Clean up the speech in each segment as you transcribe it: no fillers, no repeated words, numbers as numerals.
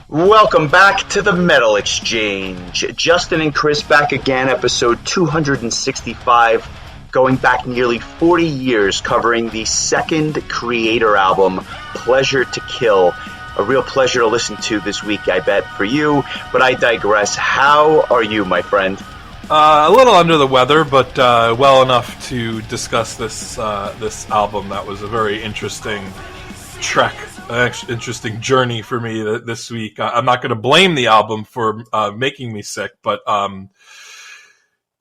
Welcome back to the Metal Exchange. Justin and Chris back again, episode 265, going back nearly 40 years, covering the second Kreator album, Pleasure to Kill. A real pleasure to listen to this week, I bet, for you, but I digress. How are you, my friend? A little under the weather, but well enough to discuss this album. That was a very interesting trek, an interesting journey for me this week. I'm not going to blame the album for making me sick, but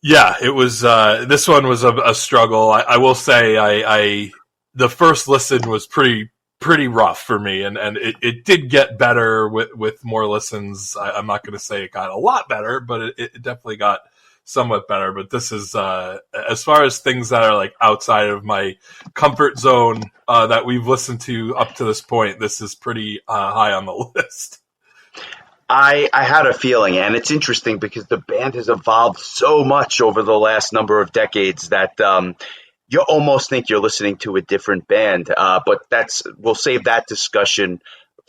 yeah, it was. This one was a struggle. I will say, the first listen was pretty rough for me, and it did get better with more listens. I'm not going to say it got a lot better, but it definitely got somewhat better. But this is as far as things that are like outside of my comfort zone that we've listened to up to this point, this is pretty high on the list. I had a feeling, and it's interesting because the band has evolved so much over the last number of decades that you almost think you're listening to a different band, but we'll save that discussion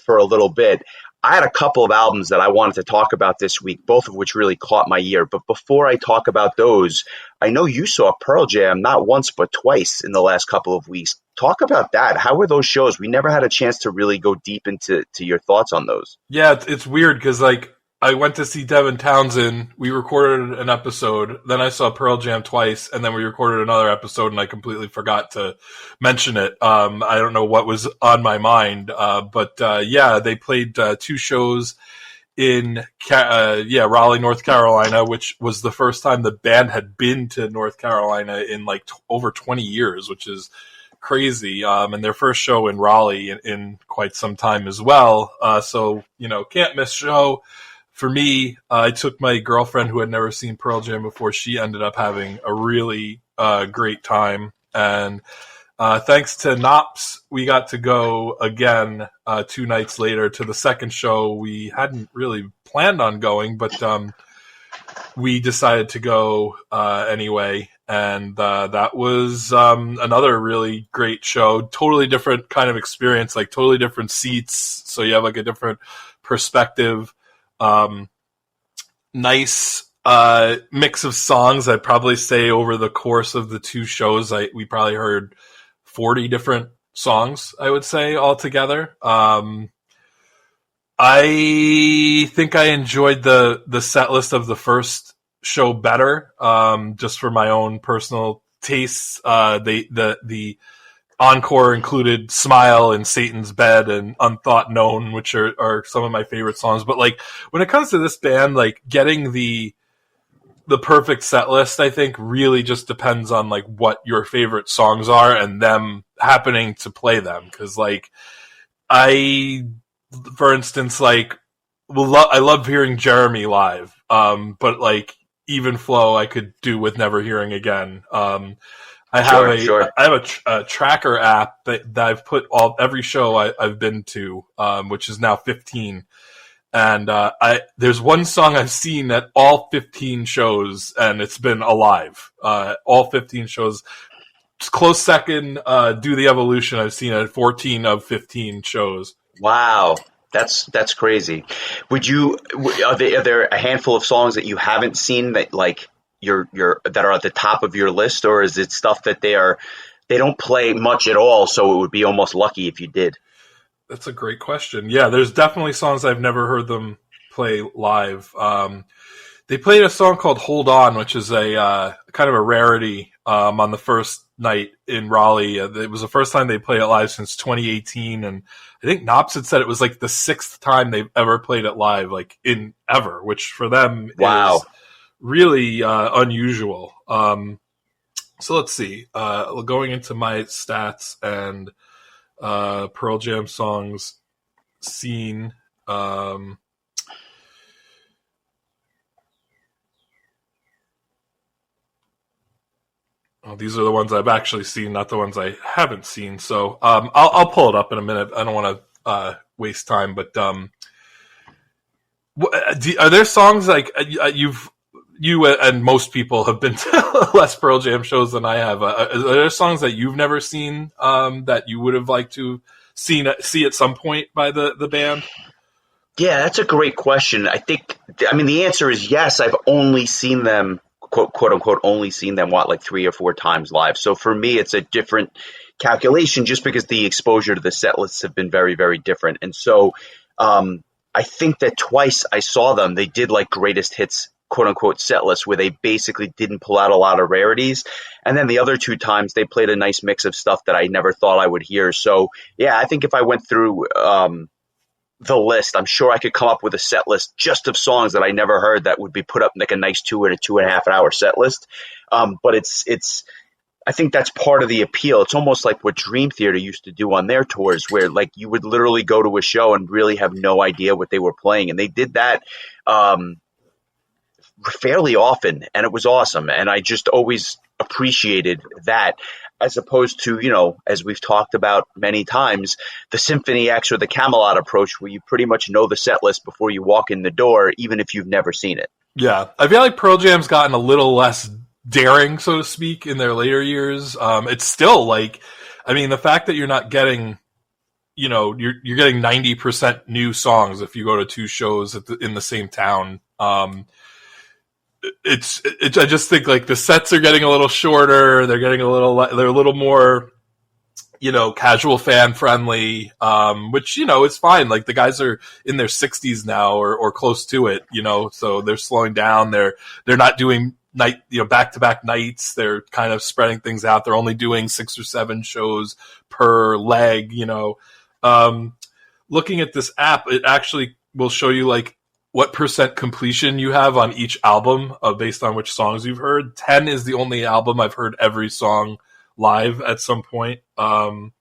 for a little bit. I had a couple of albums that I wanted to talk about this week, both of which really caught my ear. But before I talk about those, I know you saw Pearl Jam not once but twice in the last couple of weeks. Talk about that. How were those shows? We never had a chance to really go deep into your thoughts on those. Yeah, it's weird because I went to see Devin Townsend. We recorded an episode. Then I saw Pearl Jam twice, and then we recorded another episode, and I completely forgot to mention it. I don't know what was on my mind, but yeah, they played two shows in Raleigh, North Carolina, which was the first time the band had been to North Carolina in over 20 years, which is crazy. And their first show in Raleigh in quite some time as well. So can't miss show. For me, I took my girlfriend who had never seen Pearl Jam before. She ended up having a really great time. And thanks to Knops, we got to go again 2 nights later to the second show. We hadn't really planned on going, but we decided to go anyway. And that was another really great show. Totally different kind of experience, like totally different seats. So you have like a different perspective. Nice mix of songs. I'd probably say over the course of the two shows, we probably heard 40 different songs, I would say, altogether. I think I enjoyed the set list of the first show better, just for my own personal tastes. The encore included Smile and Satan's Bed and Unthought Known, which are some of my favorite songs. But when it comes to this band, getting the perfect set list, I think really just depends on what your favorite songs are and them happening to play them. Cause for instance, I love hearing Jeremy live. But Even Flow I could do with never hearing again. I have a tracker app that I've put every show I've been to, which is now 15. And there's one song I've seen at all 15 shows, and it's been Alive. All 15 shows. Close second, Do the Evolution I've seen at 14 of 15 shows. Wow. That's crazy. Are there a handful of songs that you haven't seen that that are at the top of your list, or is it stuff that they don't play much at all, so it would be almost lucky if you did? That's a great question. Yeah, there's definitely songs I've never heard them play live. They played a song called Hold On, which is a kind of a rarity on the first night in Raleigh. It was the first time they played it live since 2018, and I think Knops had said it was the 6th time they've ever played it live, in ever, which for them is really unusual. So let's see. Going into my stats and Pearl Jam songs seen. These are the ones I've actually seen, not the ones I haven't seen. So I'll pull it up in a minute. I don't want to waste time, but are there songs you and most people have been to less Pearl Jam shows than I have. Are there songs that you've never seen that you would have liked to see at some point by the band? Yeah, that's a great question. I mean, the answer is yes. I've only seen them, quote unquote, only seen them, what, like 3 or 4 times live. So for me, it's a different calculation just because the exposure to the set lists have been very, very different. And so I think that twice I saw them, they did like greatest hits, quote unquote, set lists where they basically didn't pull out a lot of rarities. And then the other 2 times they played a nice mix of stuff that I never thought I would hear. So yeah, I think if I went through the list, I'm sure I could come up with a set list just of songs that I never heard that would be put up in like a nice 2 and a 2.5 hour set list. But I think that's part of the appeal. It's almost like what Dream Theater used to do on their tours, where like you would literally go to a show and really have no idea what they were playing. And they did that fairly often, and it was awesome. And I just always appreciated that, as opposed to, as we've talked about many times, the Symphony X or the Camelot approach, where you pretty much know the set list before you walk in the door, even if you've never seen it. Yeah, I feel like Pearl Jam's gotten a little less daring, so to speak, in their later years. It's still like, I mean, the fact that you're not getting, you're getting 90% new songs if you go to 2 shows in the same town. I just think like the sets are getting a little shorter. They're a little more, casual fan friendly, which, is fine. Like the guys are in their 60s now or close to it, so they're slowing down. They're not doing back to back nights. They're kind of spreading things out. They're only doing 6 or 7 shows per leg, looking at this app, it actually will show you like what percent completion you have on each album based on which songs you've heard. 10 is the only album I've heard every song live at some point. Some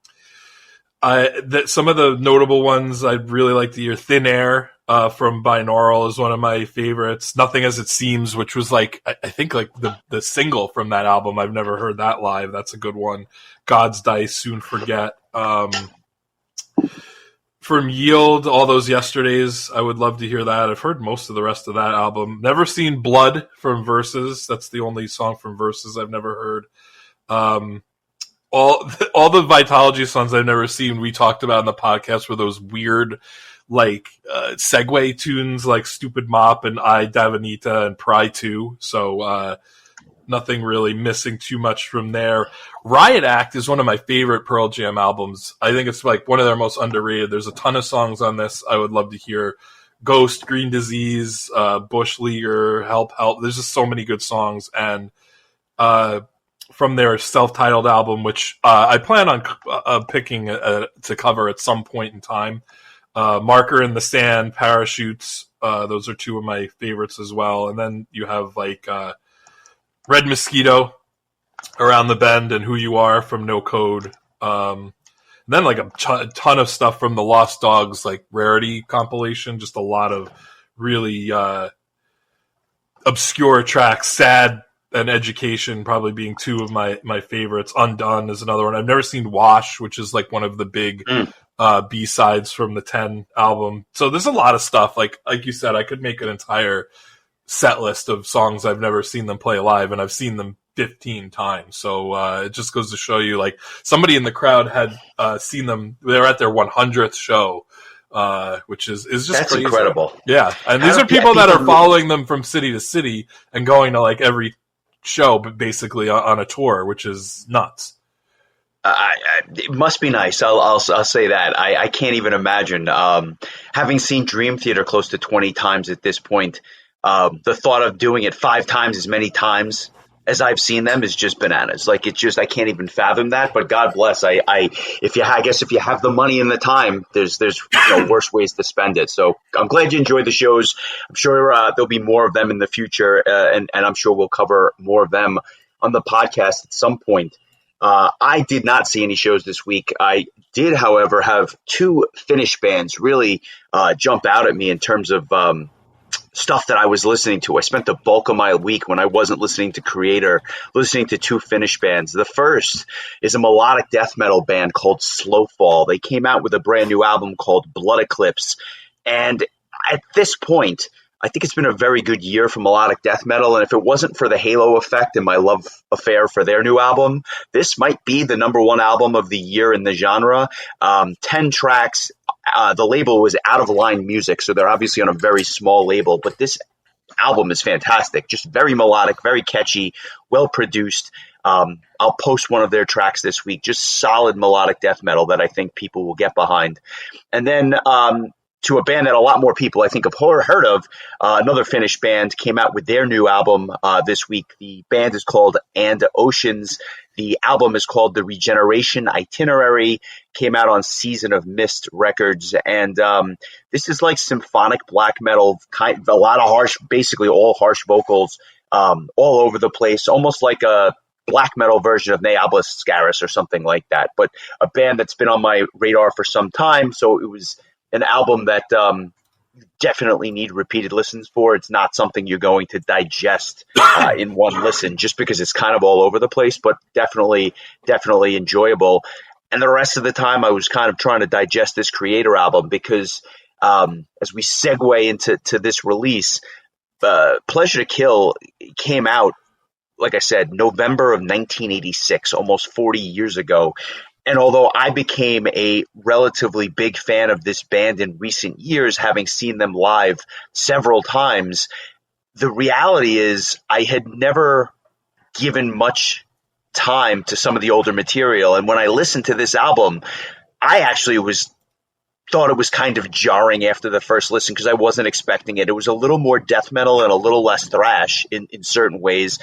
of the notable ones I'd really like to hear. Thin Air from Binaural is one of my favorites. Nothing As It Seems, which was like, I think like the single from that album. I've never heard that live. That's a good one. God's Dice, Soon Forget. From Yield, All Those Yesterdays, I would love to hear that. I've heard most of the rest of that album. Never seen Blood from Versus. That's the only song from Versus I've never heard. All the Vitalogy songs I've never seen, we talked about in the podcast, were those weird, like, segue tunes like Stupid Mop and I, Davanita and Pry 2. So, nothing really missing too much from there. Riot Act is one of my favorite Pearl Jam albums. I think it's like one of their most underrated. There's a ton of songs on this I would love to hear. Ghost, Green Disease, Bush Leaguer, Help. There's just so many good songs. And from their self-titled album, which I plan on picking to cover at some point in time, Marker in the Sand, Parachutes, those are 2 of my favorites as well. And then you have like Red Mosquito, Around the Bend, and Who You Are from No Code. And then like a ton of stuff from the Lost Dogs, like Rarity compilation. Just a lot of really obscure tracks. Sad and Education probably being 2 of my favorites. Undone is another one. I've never seen Wash, which is like one of the big B-sides from the 10 album. So there's a lot of stuff. Like you said, I could make an entire set list of songs I've never seen them play live, and I've seen them 15 times. So it just goes to show you, like, somebody in the crowd had seen them. They were at their 100th show, which is just That's crazy. incredible. Yeah, and these are people that are following them from city to city and going to like every show, but basically on a tour, which is nuts. It must be nice. I'll say that. I can't even imagine having seen Dream Theater close to 20 times at this point. The thought of doing it 5 times as many times as I've seen them is just bananas. Like, it's just, I can't even fathom that. But God bless. I guess if you have the money and the time, there's worse ways to spend it. So I'm glad you enjoyed the shows. I'm sure there'll be more of them in the future, and I'm sure we'll cover more of them on the podcast at some point. I did not see any shows this week. I did, however, have 2 Finnish bands really jump out at me in terms of stuff that I was listening to. I spent the bulk of my week, when I wasn't listening to Kreator, listening to 2 Finnish bands. The first is a melodic death metal band called Slowfall. They came out with a brand new album called Blood Eclipse. And at this point, I think it's been a very good year for melodic death metal, and if it wasn't for the Halo Effect and my love affair for their new album, this might be the number one album of the year in the genre. 10 tracks. The label was Out of Line Music, so they're obviously on a very small label, but this album is fantastic. Just very melodic, very catchy, well produced. I'll post one of their tracks this week. Just solid melodic death metal that I think people will get behind. And then to a band that a lot more people I think have heard of, another Finnish band came out with their new album this week. The band is called And Oceans. The album is called The Regeneration Itinerary, came out on Season of Mist Records. And this is like symphonic black metal, a lot of harsh, basically all harsh vocals all over the place, almost like a black metal version of Neabla Scaris or something like that. But a band that's been on my radar for some time, so it was an album that definitely need repeated listens for. It's not something you're going to digest in one listen just because it's kind of all over the place, but definitely enjoyable. And the rest of the time I was kind of trying to digest this Kreator album because as we segue into this release, Pleasure to Kill came out, like I said, November of 1986, almost 40 years ago. And although I became a relatively big fan of this band in recent years, having seen them live several times, the reality is I had never given much time to some of the older material. And when I listened to this album, I actually thought it was kind of jarring after the first listen because I wasn't expecting it. It was a little more death metal and a little less thrash in certain ways.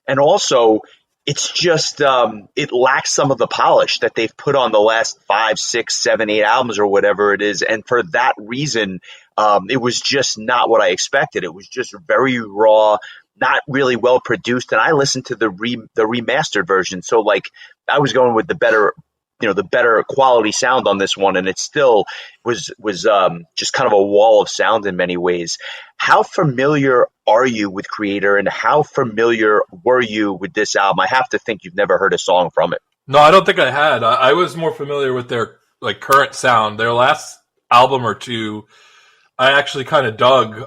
And also, it's just it lacks some of the polish that they've put on the last 5, 6, 7, 8 albums or whatever it is. And for that reason, it was just not what I expected. It was just very raw, not really well produced. And I listened to the remastered version. So like I was going with the better quality sound on this one, and it still was just kind of a wall of sound in many ways. How familiar are you with Kreator, and how familiar were you with this album? I have to think you've never heard a song from it. No, I don't think I had. I was more familiar with their like current sound. Their last album or two, I actually kind of dug.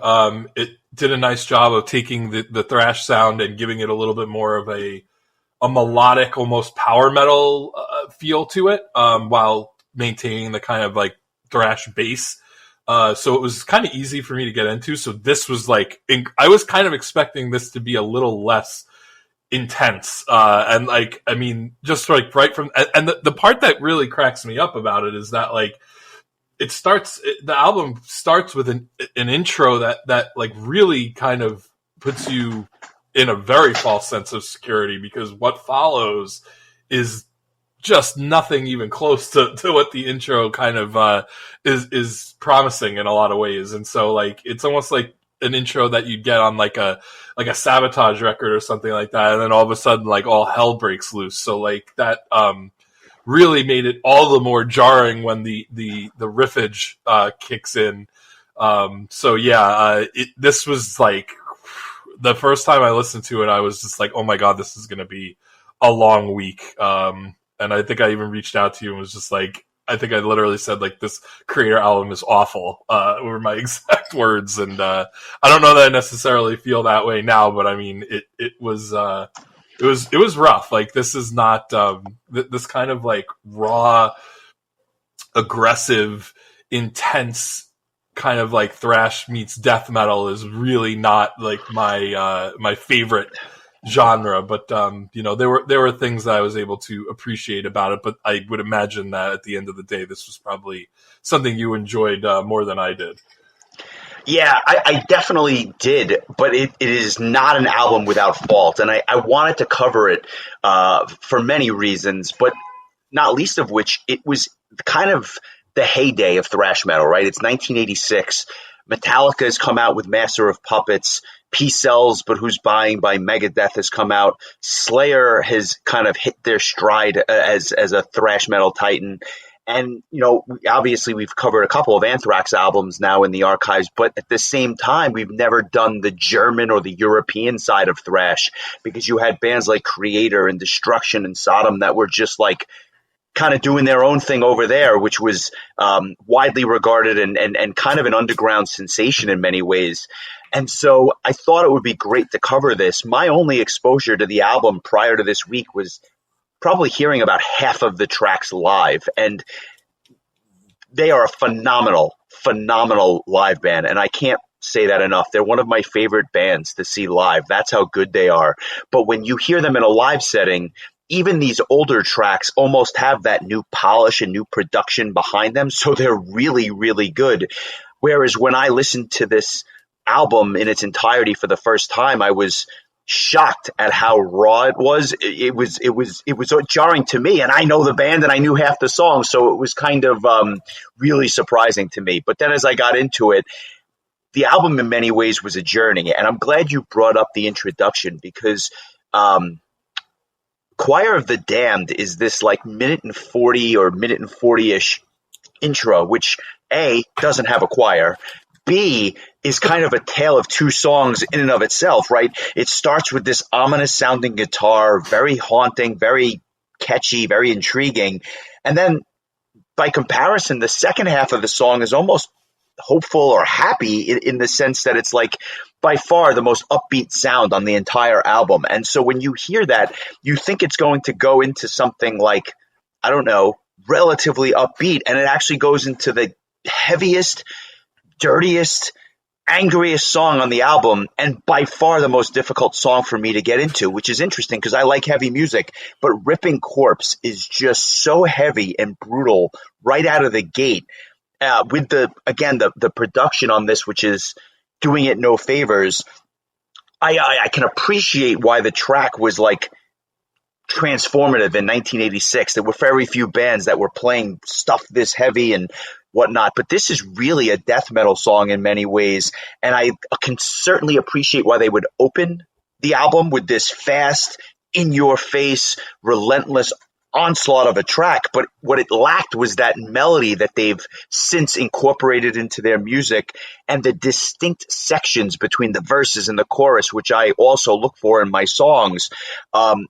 It did a nice job of taking the thrash sound and giving it a little bit more of a melodic, almost power metal feel to it, while maintaining the kind of like thrash bass. So it was kind of easy for me to get into. So this was like, I was kind of expecting this to be a little less intense. And like, I mean, just like right from, and the part that really cracks me up about it is that like, the album starts with an intro that like really kind of puts you in a very false sense of security, because what follows is just nothing even close to what the intro kind of is promising in a lot of ways. And so like it's almost like an intro that you'd get on like a Sabotage record or something like that, and then all of a sudden like all hell breaks loose. So like that really made it all the more jarring when the riffage kicks in. So yeah, this was like the first time I listened to it, I was just like, oh my God, this is going to be a long week. And I think I even reached out to you and was just like, I think I literally said like, this Kreator album is awful, were my exact words. And I don't know that I necessarily feel that way now, but I mean, it was rough. Like this is not this kind of like raw, aggressive, intense kind of like thrash meets death metal is really not like my favorite genre, but there were things that I was able to appreciate about it. But I would imagine that at the end of the day, this was probably something you enjoyed more than I did. Yeah, I definitely did, but it is not an album without fault, and I wanted to cover it for many reasons, but not least of which it was kind of the heyday of thrash metal, right? It's 1986. Metallica has come out with Master of Puppets. Peace Sells, But Who's Buying by Megadeth has come out. Slayer has kind of hit their stride as a thrash metal titan. And, obviously we've covered a couple of Anthrax albums now in the archives, but at the same time, we've never done the German or the European side of thrash, because you had bands like Kreator and Destruction and Sodom that were just like kind of doing their own thing over there, which was widely regarded and kind of an underground sensation in many ways. And so I thought it would be great to cover this. My only exposure to the album prior to this week was probably hearing about half of the tracks live. And they are a phenomenal live band. And I can't say that enough. They're one of my favorite bands to see live. That's how good they are. But when you hear them in a live setting, even these older tracks almost have that new polish and new production behind them. So they're really, really good. Whereas when I listened to this album in its entirety for the first time, I was shocked at how raw it was. It was jarring to me, and I know the band and I knew half the songs, so it was kind of really surprising to me. But then as I got into it, the album in many ways was a journey, and I'm glad you brought up the introduction because Choir of the Damned is this like minute and 40 or minute and 40-ish intro, which A, doesn't have a choir, B, is kind of a tale of two songs in and of itself, right? It starts with this ominous sounding guitar, very haunting, very catchy, very intriguing. And then by comparison, the second half of the song is almost hopeful or happy in the sense that it's like by far the most upbeat sound on the entire album. And so when you hear that, you think it's going to go into something like, I don't know, relatively upbeat. And it actually goes into the heaviest, dirtiest, angriest song on the album, and by far the most difficult song for me to get into, which is interesting because I like heavy music, but Ripping Corpse is just so heavy and brutal right out of the gate. With the production on this, which is doing it no favors, I can appreciate why the track was like transformative in 1986. There were very few bands that were playing stuff this heavy and whatnot, but this is really a death metal song in many ways, and I can certainly appreciate why they would open the album with this fast, in-your-face, relentless onslaught of a track, but what it lacked was that melody that they've since incorporated into their music and the distinct sections between the verses and the chorus, which I also look for in my songs.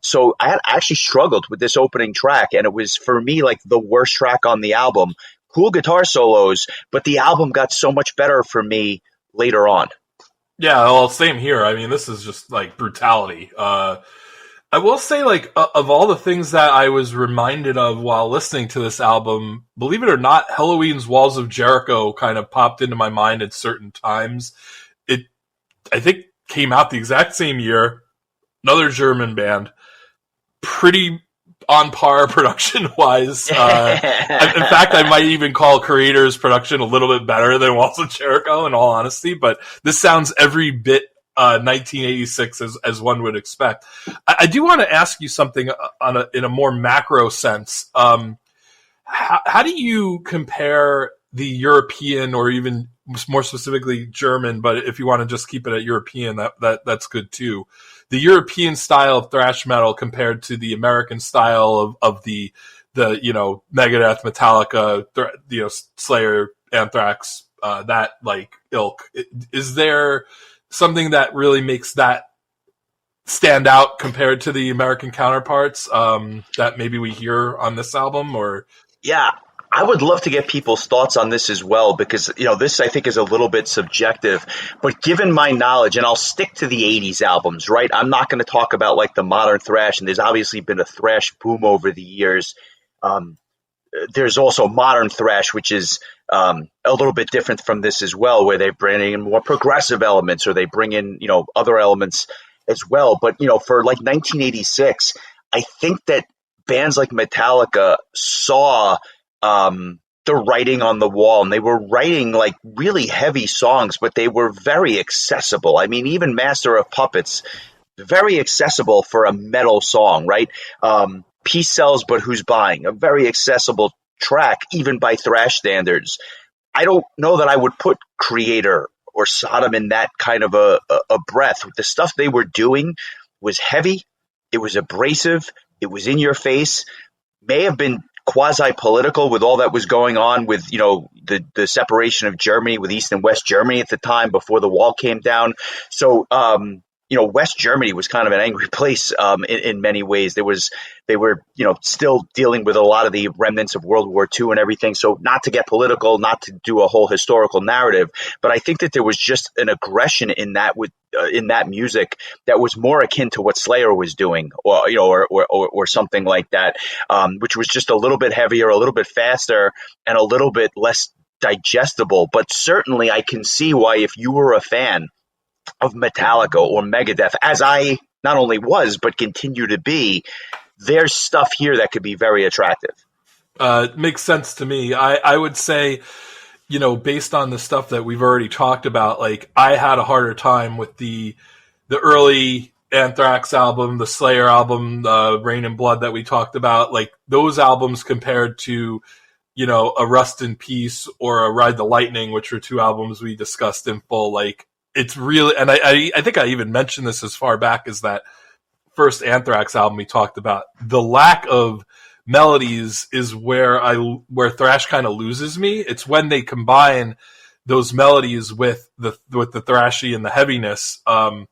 So I actually struggled with this opening track, and it was, for me, like the worst track on the album. Cool guitar solos, but the album got so much better for me later on. Yeah, well, same here. I mean, this is just like brutality. I will say, like, of all the things that I was reminded of while listening to this album, believe it or not, Halloween's Walls of Jericho kind of popped into my mind at certain times. It, I think, came out the exact same year. Another German band. Pretty on par production-wise. In fact, I might even call Kreator's production a little bit better than Walls of Jericho, in all honesty, but this sounds every bit 1986 as one would expect. I do want to ask you something in a more macro sense. How do you compare the European, or even more specifically German, but if you want to just keep it at European, that's good too, the European style of thrash metal compared to the American style of the Megadeth, Metallica, Slayer, Anthrax, that like ilk? Is there something that really makes that stand out compared to the American counterparts that maybe we hear on this album? Or yeah, I would love to get people's thoughts on this as well, because this I think is a little bit subjective, but given my knowledge, and I'll stick to the 80s albums, right? I'm not going to talk about like the modern thrash, and there's obviously been a thrash boom over the years. There's also modern thrash, which is a little bit different from this as well, where they bring in more progressive elements, or they bring in, other elements as well. But, for like 1986, I think that bands like Metallica saw the writing on the wall, and they were writing like really heavy songs, but they were very accessible. I mean, even Master of Puppets, very accessible for a metal song, right? Peace Sells, But Who's Buying? A very accessible track, even by thrash standards. I don't know that I would put Kreator or Sodom in that kind of a breath. The stuff they were doing was heavy, it was abrasive, it was in your face, may have been quasi-political with all that was going on with, the separation of Germany, with East and West Germany at the time before the wall came down. So West Germany was kind of an angry place in many ways. They were, still dealing with a lot of the remnants of World War II and everything. So not to get political, not to do a whole historical narrative, but I think that there was just an aggression in that music that was more akin to what Slayer was doing, or something like that, which was just a little bit heavier, a little bit faster, and a little bit less digestible. But certainly, I can see why, if you were a fan of Metallica or Megadeth, as I not only was but continue to be, there's stuff here that could be very attractive. It makes sense to me. I would say, based on the stuff that we've already talked about, like, I had a harder time with the early Anthrax album, the Slayer album, Rain and Blood that we talked about, like those albums compared to, a Rust in Peace or a Ride the Lightning, which are two albums we discussed in full. Like, it's really, and I think I even mentioned this as far back as that first Anthrax album we talked about. The lack of melodies is where thrash kind of loses me. It's when they combine those melodies with the thrashy and the heaviness that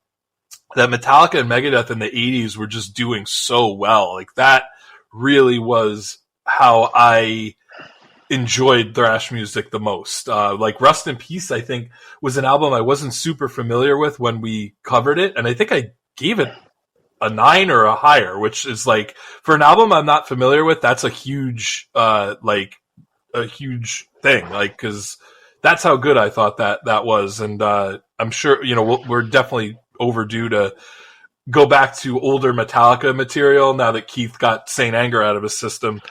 Metallica and Megadeth in the 80s were just doing so well. Like, that really was how I enjoyed thrash music the most. Like Rust in Peace, I think, was an album I wasn't super familiar with when we covered it, and I think I gave it a 9 or a higher, which is, like, for an album I'm not familiar with, that's a huge huge thing, like, because that's how good I thought that was. And I'm sure we're definitely overdue to go back to older Metallica material now that Keith got Saint Anger out of his system.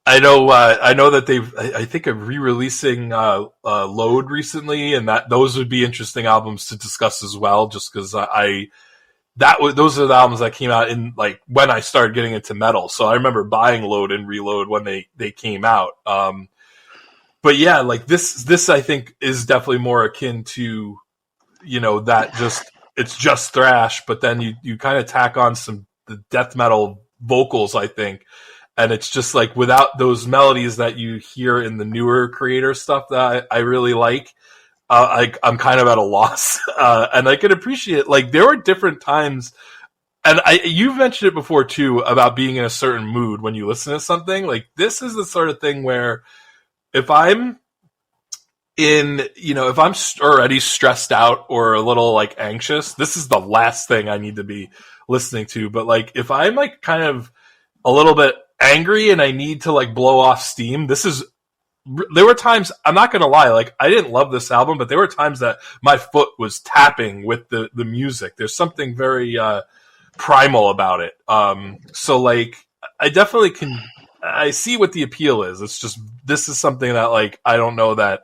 I know that I think of re-releasing Load recently, and that those would be interesting albums to discuss as well, just because those are the albums that came out in, like, when I started getting into metal. So I remember buying Load and Reload when they came out. But yeah, like this I think is definitely more akin to, that it's just thrash, but then you kind of tack on the death metal vocals, I think. And it's just like, without those melodies that you hear in the newer Kreator stuff that I really like, I'm kind of at a loss. And I can appreciate, like, there were different times, and you've mentioned it before too, about being in a certain mood when you listen to something. Like, this is the sort of thing where if I'm if I'm already stressed out or a little, like, anxious, this is the last thing I need to be listening to. But, like, if I'm, like, kind of a little bit angry and I need to, like, blow off steam, there were times, I'm not going to lie, like, I didn't love this album, but there were times that my foot was tapping with the music. There's something very primal about it. So, like, I definitely I see what the appeal is. It's just, this is something that, like, I don't know that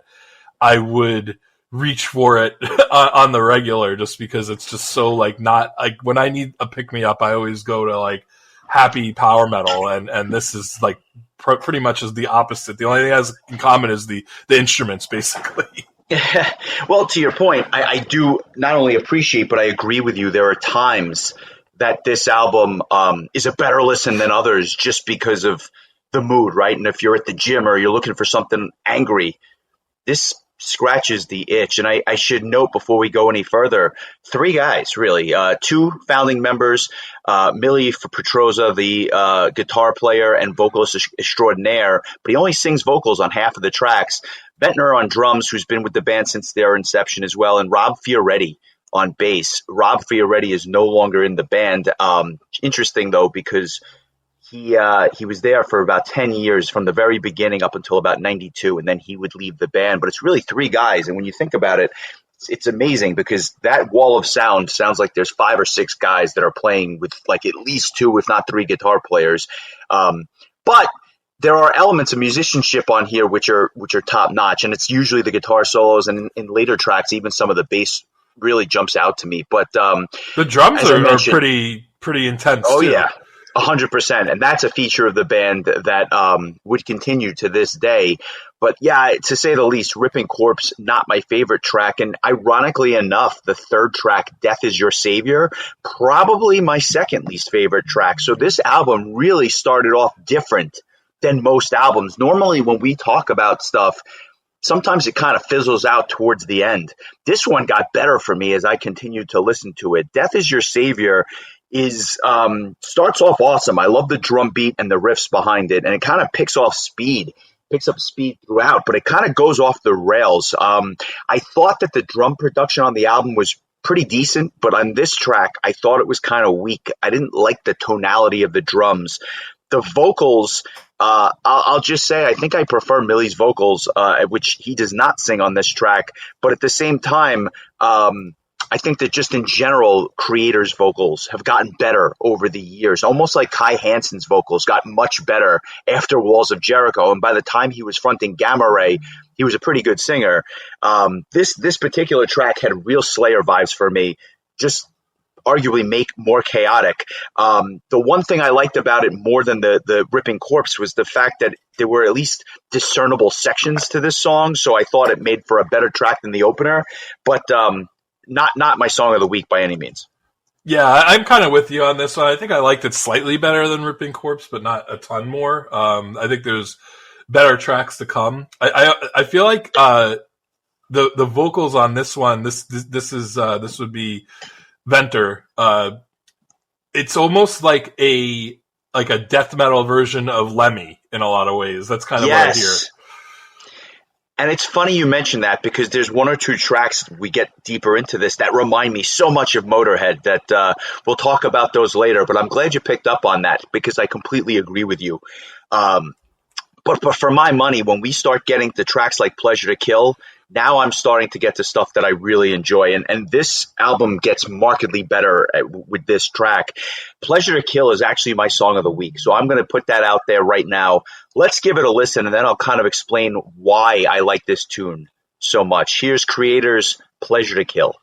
I would reach for it on the regular, just because it's just so, like, not, like, when I need a pick-me-up, I always go to, like, happy power metal, and this is, like, pretty much is the opposite. The only thing it has in common is the instruments, basically. Well, to your point, I do not only appreciate, but I agree with you. There are times that this album is a better listen than others just because of the mood, right? And if you're at the gym or you're looking for something angry, this scratches the itch. And I should note before we go any further, 3 guys, really. 2 founding members, Millie Petroza, the guitar player and vocalist extraordinaire, but he only sings vocals on half of the tracks. Ventnor on drums, who's been with the band since their inception as well, and Rob Fioretti on bass. Rob Fioretti is no longer in the band. Interesting, though, because he was there for about 10 years from the very beginning up until about 92, and then he would leave the band. But it's really 3 guys, and when you think about it, it's amazing because that wall of sound sounds like there's 5 or 6 guys that are playing with, like, at least 2, if not 3 guitar players. But there are elements of musicianship on here which are top notch, and it's usually the guitar solos, and in later tracks, even some of the bass really jumps out to me. But the drums are pretty intense. Oh too. Yeah. 100%, and that's a feature of the band that would continue to this day. But yeah, to say the least, Ripping Corpse, not my favorite track, and ironically enough, the 3rd track, Death Is Your Savior, probably my 2nd least favorite track. So this album really started off different than most albums. Normally when we talk about stuff, sometimes it kind of fizzles out towards the end. This one got better for me as I continued to listen to it. Death is Your Savior is starts off awesome. I love the drum beat and the riffs behind it, and it kind of picks up speed throughout, but it kind of goes off the rails. I thought that the drum production on the album was pretty decent, but on this track, I thought it was kind of weak. I didn't like the tonality of the drums. The vocals, I'll just say I think I prefer Millie's vocals, which he does not sing on this track. But at the same time, I think that just in general, Kreator's vocals have gotten better over the years, almost like Kai Hansen's vocals got much better after Walls of Jericho. And by the time he was fronting Gamma Ray, he was a pretty good singer. This particular track had real Slayer vibes for me, just arguably make more chaotic. The one thing I liked about it more than the ripping corpse was the fact that there were at least discernible sections to this song. So I thought it made for a better track than the opener, but not my song of the week by any means. Yeah, I'm kind of with you on this one. I think I liked it slightly better than Ripping Corpse, but not a ton more. I think there's better tracks to come. I feel like the vocals on this one, this would be Venter. It's almost like a death metal version of Lemmy in a lot of ways. That's kind of what I hear. And it's funny you mention that because there's one or two tracks we get deeper into this that remind me so much of Motorhead that we'll talk about those later. But I'm glad you picked up on that because I completely agree with you. But for my money, when we start getting to tracks like Pleasure to Kill, now I'm starting to get to stuff that I really enjoy. And this album gets markedly better with this track. Pleasure to Kill is actually my song of the week. So I'm going to put that out there right now. Let's give it a listen, and then I'll kind of explain why I like this tune so much. Here's Kreator's Pleasure to Kill.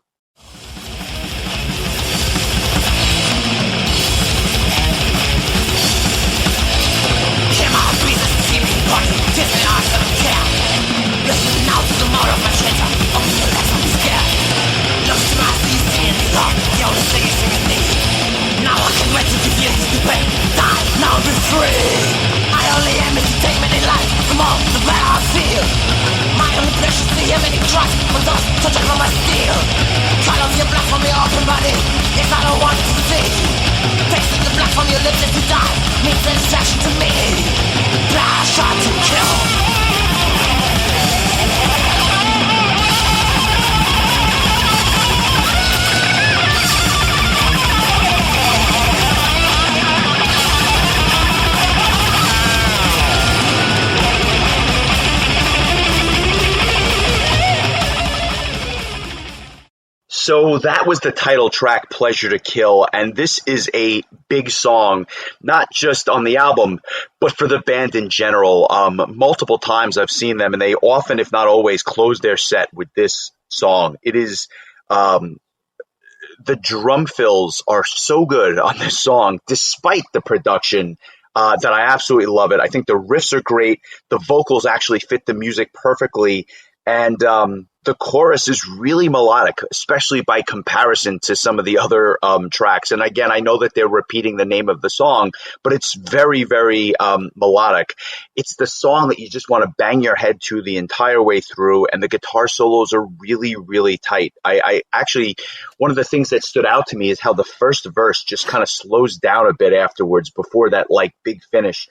So that was the title track, Pleasure to Kill, and this is a big song, not just on the album, but for the band in general. Multiple times I've seen them, and they often, if not always, close their set with this song. It is, the drum fills are so good on this song, despite the production, that I absolutely love it. I think the riffs are great. The vocals actually fit the music perfectly, and the chorus is really melodic, especially by comparison to some of the other tracks. And again, I know that they're repeating the name of the song, but it's very, very melodic. It's the song that you just want to bang your head to the entire way through, and the guitar solos are really, really tight. I actually, one of the things that stood out to me is how the first verse just kind of slows down a bit afterwards before that like big finish.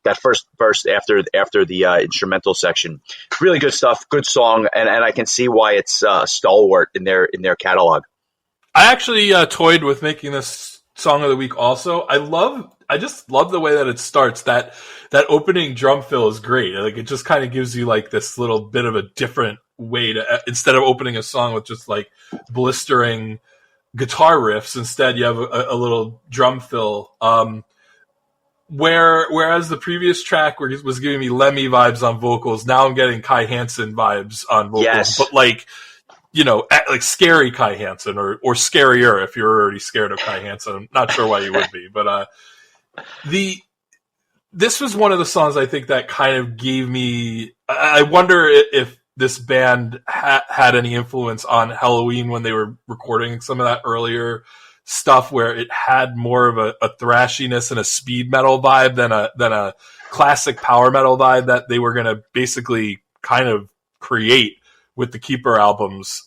That first verse after the instrumental section. Really good stuff, good song, and I can see why it's stalwart in their catalog. I actually toyed with making this song of the week also. I just love the way that it starts. That opening drum fill is great. Like it just kind of gives you like this little bit of a different way to, instead of opening a song with just like blistering guitar riffs, instead you have a little drum fill. Whereas the previous track was giving me Lemmy vibes on vocals, now I'm getting Kai Hansen vibes on vocals. Yes. But like, you know, like scary Kai Hansen or scarier if you're already scared of Kai Hansen. I'm not sure why you would be, but this was one of the songs I think that kind of gave me. I wonder if this band had any influence on Halloween when they were recording some of that earlier stuff where it had more of a thrashiness and a speed metal vibe than a classic power metal vibe that they were going to basically kind of create with the Keeper albums.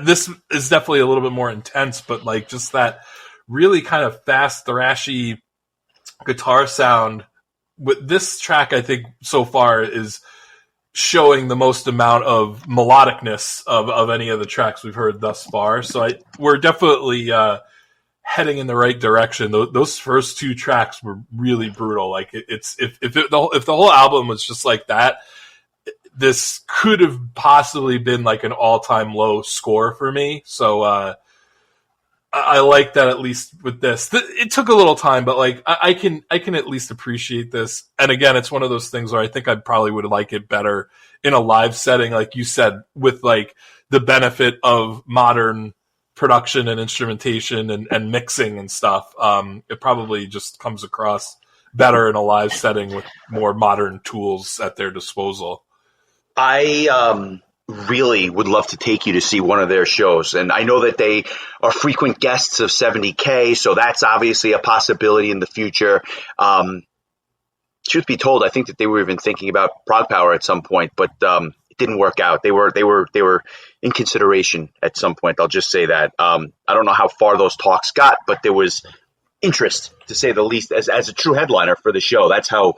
This is definitely a little bit more intense, but like just that really kind of fast, thrashy guitar sound with this track, I think so far is showing the most amount of melodicness of any of the tracks we've heard thus far. So we're definitely heading in the right direction. Those first two tracks were really brutal. Like if the whole album was just like that, this could have possibly been like an all-time low score for me. So I like that, at least with this. It took a little time, but like I can at least appreciate this. And again, it's one of those things where I think I probably would like it better in a live setting, like you said, with like the benefit of modern production and instrumentation and mixing and stuff. It probably just comes across better in a live setting with more modern tools at their disposal. I really would love to take you to see one of their shows. And I know that they are frequent guests of 70K, so that's obviously a possibility in the future. Truth be told, I think that they were even thinking about Prog Power at some point, but it didn't work out. They were in consideration at some point. I'll just say that. I don't know how far those talks got, but there was interest, to say the least, as a true headliner for the show. That's how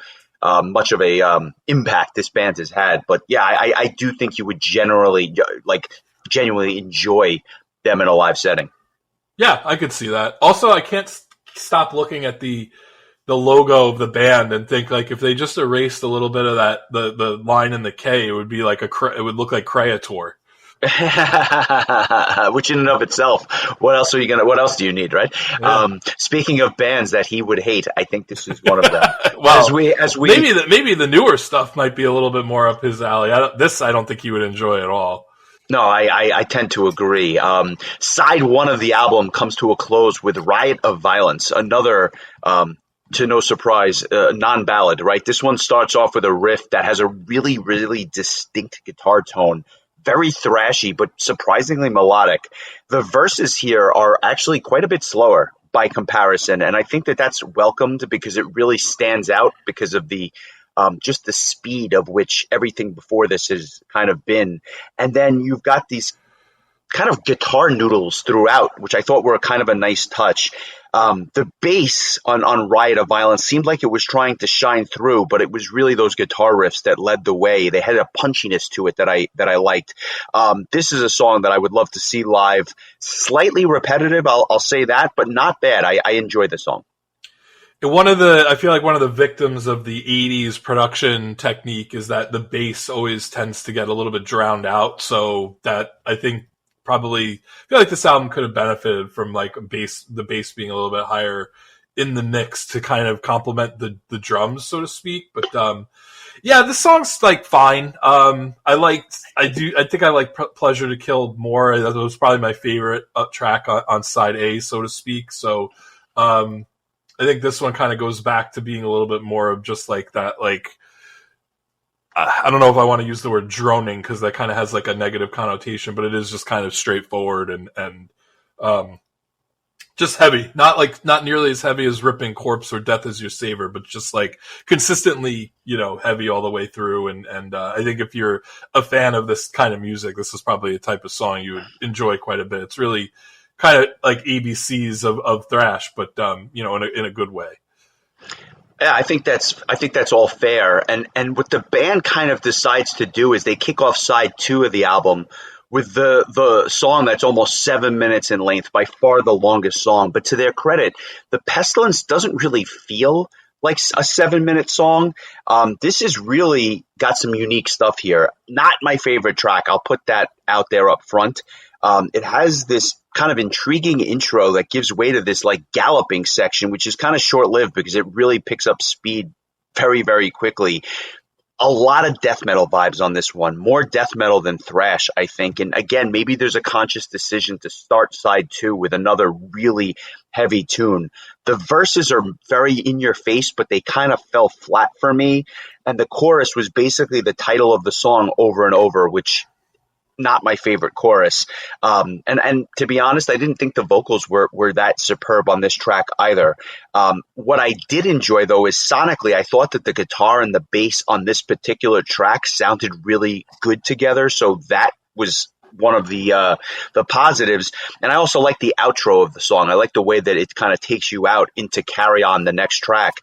much of a impact this band has had. But yeah, I do think you would genuinely enjoy them in a live setting. Yeah, I could see that. Also, I can't stop looking at the logo of the band and think like if they just erased a little bit of that the line in the K, it would be like it would look like Kreator. Which in and of itself, what else do you need, right? Yeah. Speaking of bands that he would hate, I think this is one of them. Well, as we maybe the newer stuff might be a little bit more up his alley. I don't think he would enjoy at all. No, I tend to agree. Side one of the album comes to a close with Riot of Violence, another to no surprise, non-ballad, right? This one starts off with a riff that has a really, really distinct guitar tone. Very thrashy, but surprisingly melodic. The verses here are actually quite a bit slower by comparison, and I think that that's welcomed because it really stands out because of the just the speed of which everything before this has kind of been. And then you've got these kind of guitar noodles throughout, which I thought were kind of a nice touch. The bass on Riot of Violence seemed like it was trying to shine through, but it was really those guitar riffs that led the way. They had a punchiness to it that I liked. This is a song that I would love to see live. Slightly repetitive, I'll say that, but not bad. I enjoy the song. I feel like one of the victims of the 80s production technique is that the bass always tends to get a little bit drowned out. So that I think I feel like this album could have benefited from like the bass being a little bit higher in the mix to kind of complement the drums, so to speak. But yeah, this song's like fine. I think I like Pleasure to Kill more. That was probably my favorite track on side A, so to speak. So I think this one kind of goes back to being a little bit more of just like that, like, I don't know if I want to use the word droning because that kind of has like a negative connotation, but it is just kind of straightforward and just heavy. Not nearly as heavy as Ripping Corpse or Death Is Your Savior, but just like consistently, heavy all the way through. And I think if you're a fan of this kind of music, this is probably a type of song you would enjoy quite a bit. It's really kind of like ABCs of thrash, but in a good way. Yeah, I think that's all fair. And what the band kind of decides to do is they kick off side two of the album with the song that's almost 7 minutes in length, by far the longest song. But to their credit, The Pestilence doesn't really feel like a 7-minute song. This is really got some unique stuff here. Not my favorite track. I'll put that out there up front. It has this kind of intriguing intro that gives way to this like galloping section, which is kind of short-lived because it really picks up speed very, very quickly. A lot of death metal vibes on this one, more death metal than thrash, I think. And again, maybe there's a conscious decision to start side two with another really heavy tune. The verses are very in your face, but they kind of fell flat for me. And the chorus was basically the title of the song over and over, which not my favorite chorus. And to be honest, I didn't think the vocals were that superb on this track either. What I did enjoy, though, is sonically, I thought that the guitar and the bass on this particular track sounded really good together. So that was one of the positives. And I also like the outro of the song. I like the way that it kind of takes you out into Carry On, the next track.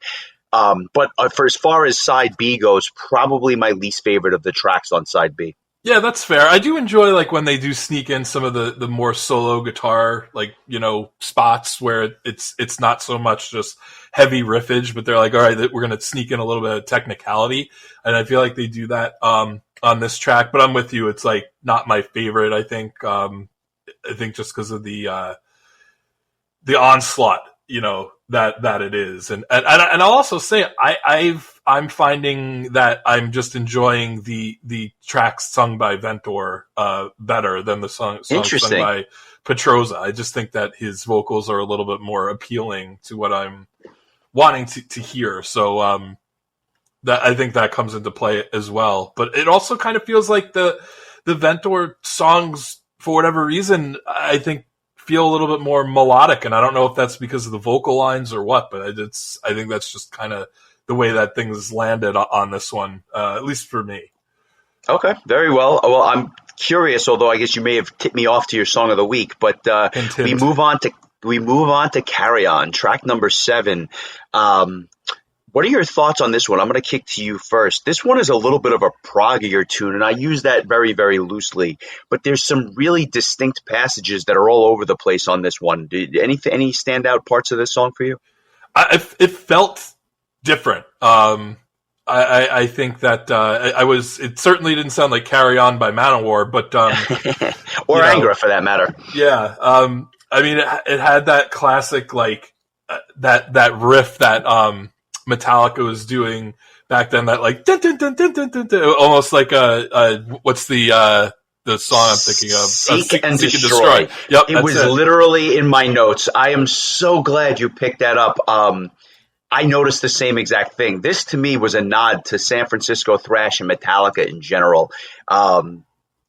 But for as far as side B goes, probably my least favorite of the tracks on side B. Yeah, that's fair. I do enjoy like when they do sneak in some of the more solo guitar, like, you know, spots where it's not so much just heavy riffage, but they're like, all right, we're going to sneak in a little bit of technicality. And I feel like they do that on this track, but I'm with you. It's like not my favorite, I think. I think just because of the onslaught, you know, that it is. And I'll also say I'm finding that I'm just enjoying the tracks sung by Ventor better than the song sung by Petroza. I just think that his vocals are a little bit more appealing to what I'm wanting to hear. So that I think that comes into play as well. But it also kind of feels like the Ventor songs, for whatever reason, I think feel a little bit more melodic, and I don't know if that's because of the vocal lines or what, but I think that's just kind of the way that things landed on this one, at least for me. Okay, very well. Well, I'm curious, although I guess you may have tipped me off to your song of the week, but we move on to Carry On, track number 7. What are your thoughts on this one? I'm going to kick to you first. This one is a little bit of a proggier tune, and I use that very, very loosely. But there's some really distinct passages that are all over the place on this one. Any standout parts of this song for you? It felt different. I think that it certainly didn't sound like Carry On by Manowar, but or Angra for that matter. Yeah. I mean, it had that classic, like, that riff that Metallica was doing back then, that like dun, dun, dun, dun, dun, dun, dun, almost like what's the song I'm thinking of? Seek and Destroy. Yep, it was literally in my notes. I am so glad you picked that up. I noticed the same exact thing. This to me was a nod to San Francisco thrash and Metallica in general.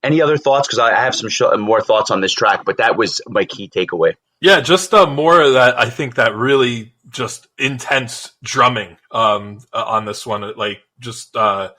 Any other thoughts? Because I have some more thoughts on this track, but that was my key takeaway. Yeah, just more of that. I think that really just intense drumming on this one. Like, just I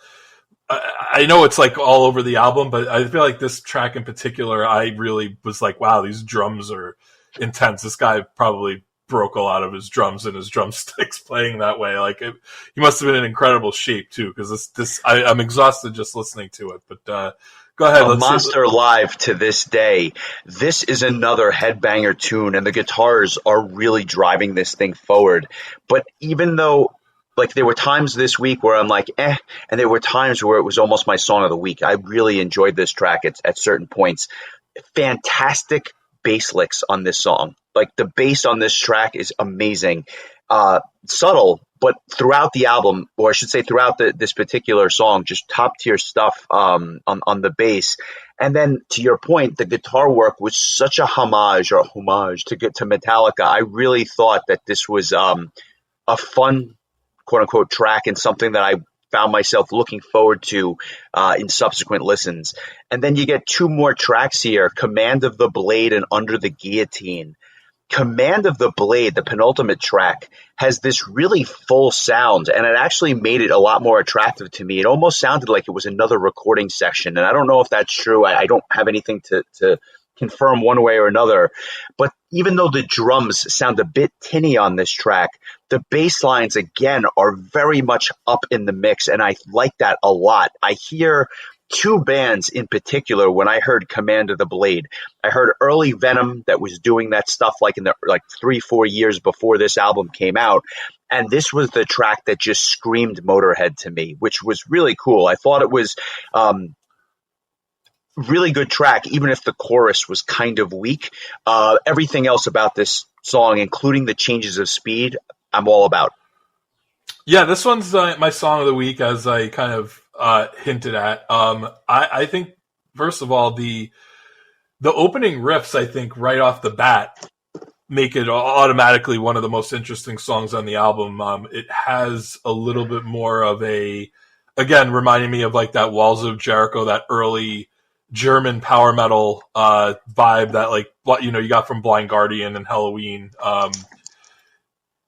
know it's like all over the album, but I feel like this track in particular, I really was like, wow, these drums are intense. This guy probably broke a lot of his drums and his drumsticks playing that way. Like, he must have been in incredible shape too, because I'm exhausted just listening to it. But go ahead. A monster live to this day. This is another headbanger tune, and the guitars are really driving this thing forward. But even though, like, there were times this week where I'm like, and there were times where it was almost my song of the week. I really enjoyed this track at certain points. Fantastic bass licks on this song. Like, the bass on this track is amazing. Subtle, but throughout the album, or I should say throughout this particular song, just top tier stuff on the bass. And then to your point, the guitar work was such a homage to Metallica. I really thought that this was a fun, quote unquote, track, and something that I found myself looking forward to in subsequent listens. And then you get 2 more tracks here, Command of the Blade and Under the Guillotine. Command of the Blade, the penultimate track, has this really full sound, and it actually made it a lot more attractive to me. It almost sounded like it was another recording session, and I don't know if that's true. I don't have anything to confirm one way or another. But even though the drums sound a bit tinny on this track, the bass lines, again, are very much up in the mix, and I like that a lot. I hear 2 bands in particular when I heard Command of the Blade. I heard early Venom that was doing that stuff like in the 3-4 years before this album came out, and this was the track that just screamed Motorhead to me, which was really cool. I thought it was really good track, even if the chorus was kind of weak. Everything else about this song, including the changes of speed, I'm all about. Yeah, this one's my song of the week, as I kind of hinted at. I think, first of all, the opening riffs, I think, right off the bat, make it automatically one of the most interesting songs on the album. It has a little bit more of again, reminding me of like that Walls of Jericho, that early German power metal vibe that like what you got from Blind Guardian and Halloween.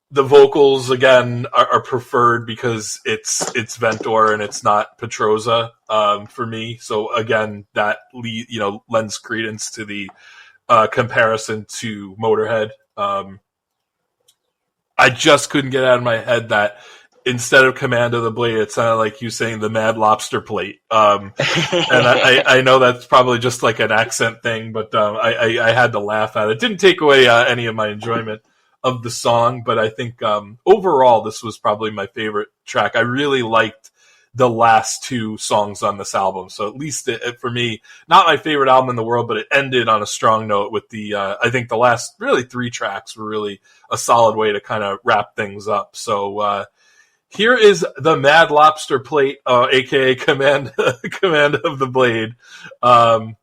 The vocals again are preferred because it's Ventor and it's not Petroza for me. So again, that lends credence to the comparison to Motorhead. I just couldn't get out of my head that instead of Command of the Blade, it sounded like you saying the Mad Lobster Plate. And I know that's probably just like an accent thing, but I had to laugh at it. It didn't take away any of my enjoyment of the song, but I think overall this was probably my favorite track. I really liked the last two songs on this album, so at least for me, not my favorite album in the world, but it ended on a strong note with the I think the last really three tracks were really a solid way to kind of wrap things up. So here is the Mad Lobster Plate, aka Command of the Blade, and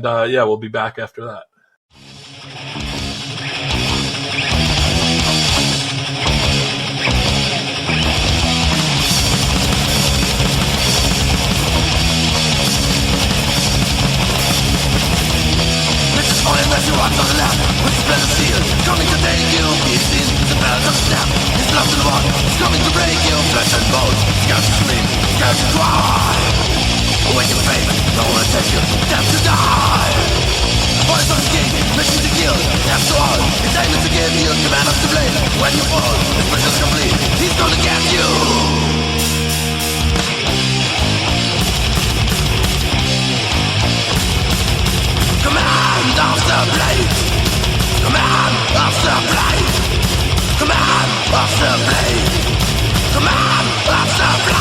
we'll be back after that. As you walk on the lap, with his blood of steel, coming to take you, he's in the bells of snap. He's lost in the water, he's coming to break you, flesh and bones, scared to scream, scared to cry. Await your fate, no one will take you, death to die. Voice of the king, mission to kill, death to all, his aim is to give you command of the blade. When you fall, his mission's complete, he's gonna get you. Command of the Blade! Command of the Blade! Command of the Blade! Command of the Blade!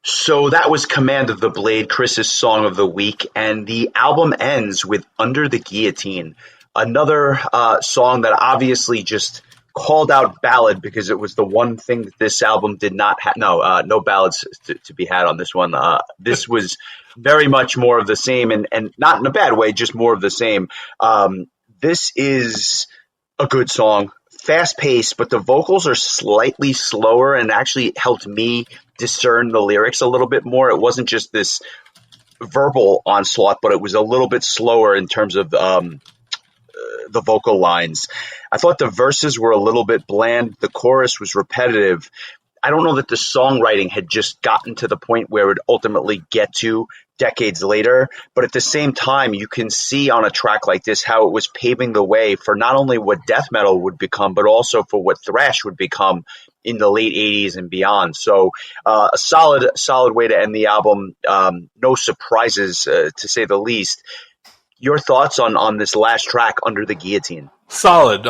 So that was Command of the Blade, Chris's song of the week, and the album ends with Under the Guillotine, another song that obviously just called out ballad because it was the one thing that this album did not have. No ballads to be had on this one. This was very much more of the same, and not in a bad way, just more of the same. This is a good song, fast paced, but the vocals are slightly slower and actually helped me discern the lyrics a little bit more. It wasn't just this verbal onslaught, but it was a little bit slower in terms of the vocal lines. I thought the verses were a little bit bland. The chorus was repetitive. I don't know that the songwriting had just gotten to the point where it would ultimately get to decades later, but at the same time, you can see on a track like this how it was paving the way for not only what death metal would become, but also for what thrash would become in the late 80s and beyond. So a solid way to end the album. No surprises, to say the least. Your thoughts on this last track, Under the Guillotine? Solid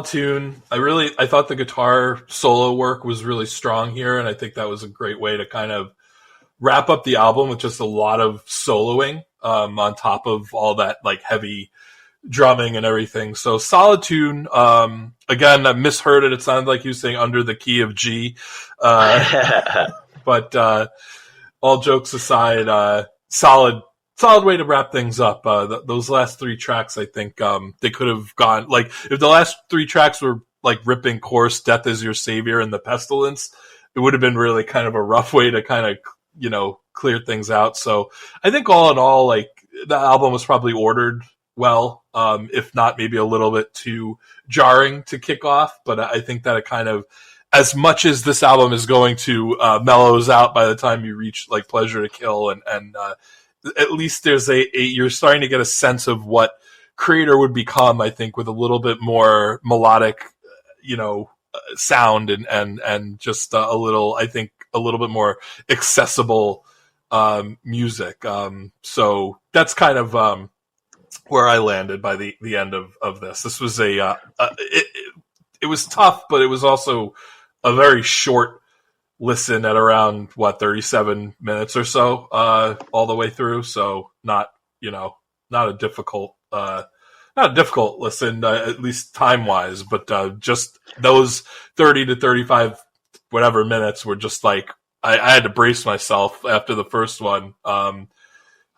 tune. I thought the guitar solo work was really strong here, and I think that was a great way to kind of wrap up the album with just a lot of soloing on top of all that like heavy drumming and everything. So solid tune. Again, I misheard it. It sounded like you saying under the key of G. But all jokes aside, solid way to wrap things up. Those last three tracks, I think they could have gone, like, if the last three tracks were like ripping course, Death is Your Savior and The Pestilence, it would have been really kind of a rough way to kind of, clear things out. So I think all in all, like, the album was probably ordered well, if not maybe a little bit too jarring to kick off. But I think that it kind of, as much as this album is going to mellows out by the time you reach like Pleasure to Kill and at least there's you're starting to get a sense of what Kreator would become, I think, with a little bit more melodic, sound and just a little bit more accessible music. So that's kind of where I landed by the end of this. This was it was tough, but it was also a very short listen at around 37 minutes or so all the way through. So not a difficult listen, at least time wise, but just those 30 to 35 whatever minutes were just like I had to brace myself after the first one.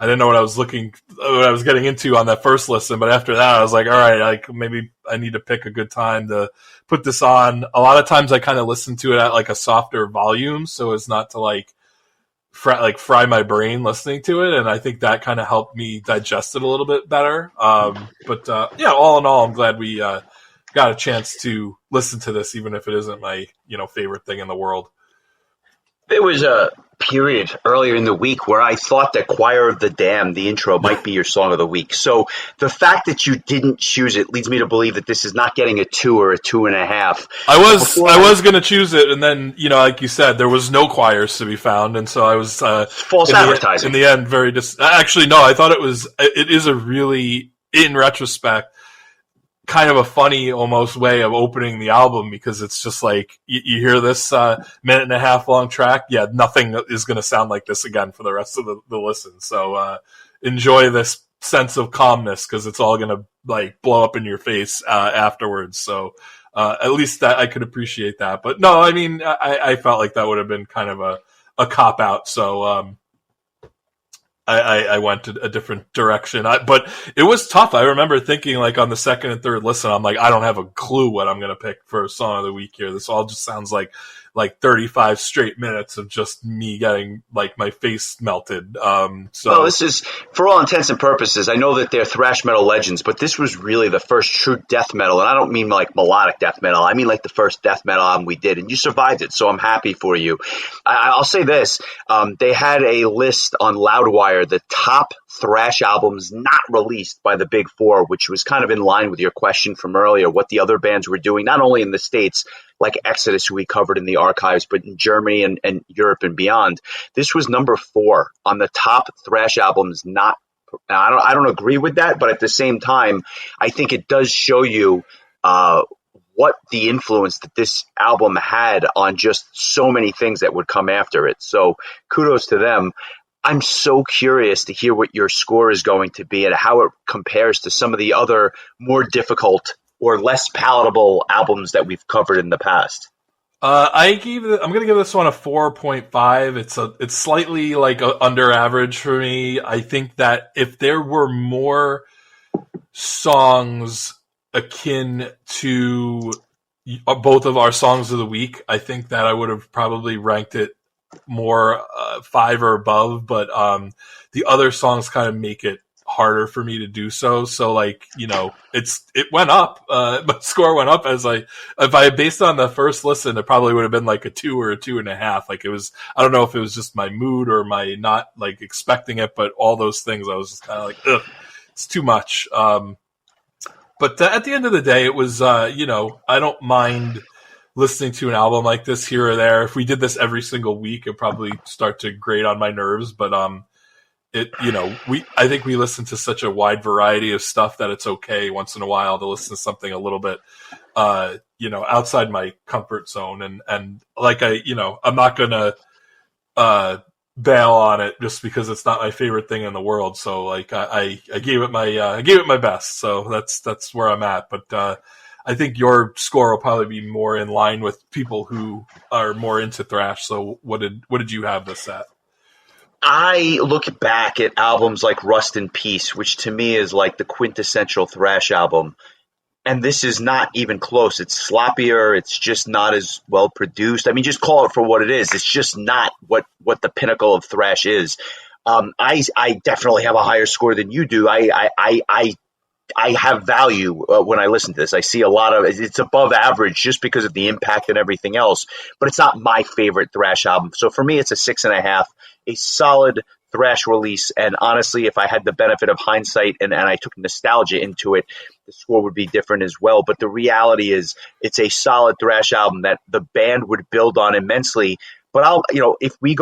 I didn't know what I was getting into on that first listen. But after that, I was like, all right, like maybe I need to pick a good time to put this on. A lot of times I kind of listen to it at like a softer volume, so as not to like fry my brain listening to it, and I think that kind of helped me digest it a little bit better. But all in all, I'm glad we got a chance to listen to this, even if it isn't my favorite thing in the world. There was a period earlier in the week where I thought that Choir of the Damned, the intro, might be your song of the week. So the fact that you didn't choose it leads me to believe that this is not getting a 2 or a 2.5. I was going to choose it, and then, like you said, there was no choirs to be found, and so I was false advertising. In the end, very actually, no, I thought it is a really, in retrospect, kind of a funny almost way of opening the album, because it's just like you hear this minute and a half long track. Yeah, nothing is going to sound like this again for the rest of the listen. So enjoy this sense of calmness, because it's all going to like blow up in your face afterwards. So at least that I could appreciate that. But no, I mean, I felt like that would have been kind of a cop out. So I went a different direction. But it was tough. I remember thinking, like, on the second and third listen, I'm like, I don't have a clue what I'm going to pick for a song of the week here. This all just sounds like 35 straight minutes of just me getting, like, my face melted. Well, this is, for all intents and purposes, I know that they're thrash metal legends, but this was really the first true death metal. And I don't mean, like, melodic death metal. I mean, like, the first death metal album we did. And you survived it, so I'm happy for you. I'll say this. They had a list on Loudwire, the top thrash albums not released by the Big Four, which was kind of in line with your question from earlier, what the other bands were doing, not only in the States, like Exodus, who we covered in the archives, but in Germany and Europe and beyond. This was number 4 on the top thrash albums. I don't agree with that, but at the same time, I think it does show you what the influence that this album had on just so many things that would come after it. So kudos to them. I'm so curious to hear what your score is going to be and how it compares to some of the other more difficult or less palatable albums that we've covered in the past. I'm going to give this one a 4.5. It's slightly like under average for me. I think that if there were more songs akin to both of our songs of the week, I think that I would have probably ranked it more 5 or above. But the other songs kind of make it harder for me to do so. So, like, it went up. My score went up if I based on the first listen, it probably would have been like a 2 or a 2.5. Like, it was, I don't know if it was just my mood or my not like expecting it, but all those things, I was just kind of like, ugh, it's too much. But at the end of the day, it was, I don't mind listening to an album like this here or there. If we did this every single week, it'd probably start to grate on my nerves. But I think we listen to such a wide variety of stuff that it's okay once in a while to listen to something a little bit, outside my comfort zone. And like I'm not gonna bail on it just because it's not my favorite thing in the world. So, like, I gave it my best. So that's where I'm at. But I think your score will probably be more in line with people who are more into thrash. So what did you have this at? I look back at albums like Rust in Peace, which to me is like the quintessential thrash album. And this is not even close. It's sloppier. It's just not as well produced. I mean, just call it for what it is. It's just not what the pinnacle of thrash is. I definitely have a higher score than you do. I have value when I listen to this. I see a lot of it's above average just because of the impact and everything else, but it's not my favorite thrash album. So for me, it's a 6.5, a solid thrash release. And honestly, if I had the benefit of hindsight and I took nostalgia into it, the score would be different as well. But the reality is it's a solid thrash album that the band would build on immensely. But if we